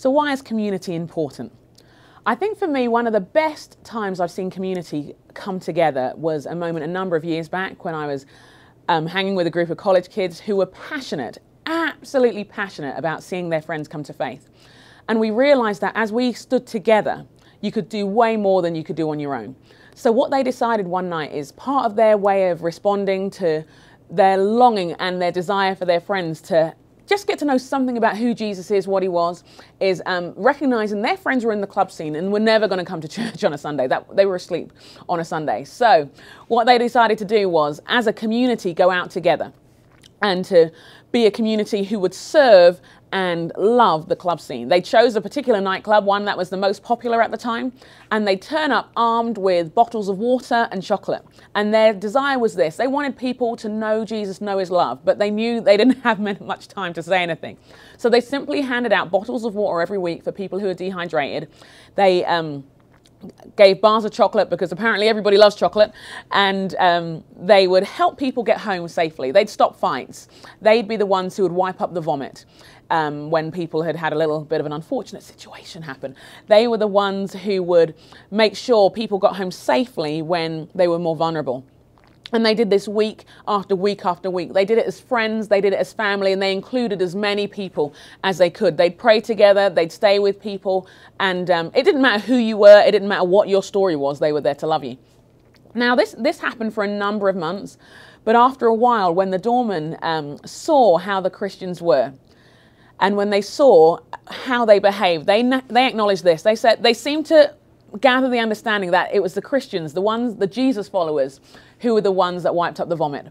So why is community important? I think for me, one of the best times I've seen community come together was a moment a number of years back when I was hanging with a group of college kids who were passionate, absolutely passionate about seeing their friends come to faith. And we realized that as we stood together, you could do way more than you could do on your own. So what they decided one night is part of their way of responding to their longing and their desire for their friends to just get to know something about who Jesus is, what he was, is recognizing their friends were in the club scene and were never going to come to church on a Sunday. They were asleep on a Sunday. So what they decided to do was, as a community, go out together and to be a community who would serve and love the club scene. They chose a particular nightclub, one that was the most popular at the time, and they turn up armed with bottles of water and chocolate. And their desire was this: they wanted people to know Jesus, know his love, but they knew they didn't have much time to say anything. So they simply handed out bottles of water every week for people who are dehydrated. They gave bars of chocolate because apparently everybody loves chocolate, and they would help people get home safely. They'd stop fights. They'd be the ones who would wipe up the vomit when people had had a little bit of an unfortunate situation happen. They were the ones who would make sure people got home safely when they were more vulnerable. And they did this week after week after week. They did it as friends, they did it as family, and they included as many people as they could. They'd pray together, they'd stay with people, and it didn't matter who you were, it didn't matter what your story was, they were there to love you. Now, this happened for a number of months, but after a while, when the doorman saw how the Christians were, and when they saw how they behaved, they acknowledged this. They said they seemed to gather the understanding that it was the Christians, the Jesus followers, who were the ones that wiped up the vomit.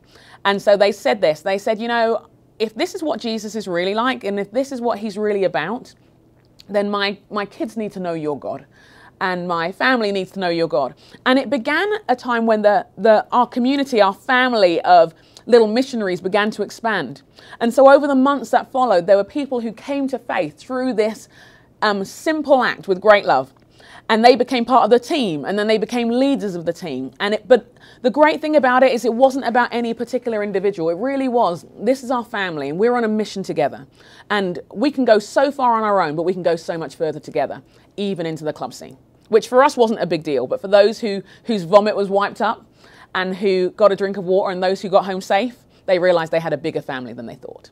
And so they said this. They said, you know, if this is what Jesus is really like, and if this is what he's really about, then my kids need to know your God, and my family needs to know your God. And it began a time when our community, our family of little missionaries began to expand. And so over the months that followed, there were people who came to faith through this simple act with great love. And they became part of the team, and then they became leaders of the team. But the great thing about it is it wasn't about any particular individual. It really was, this is our family, and we're on a mission together. And we can go so far on our own, but we can go so much further together, even into the club scene, which for us wasn't a big deal. But for those whose vomit was wiped up and who got a drink of water, and those who got home safe, they realized they had a bigger family than they thought.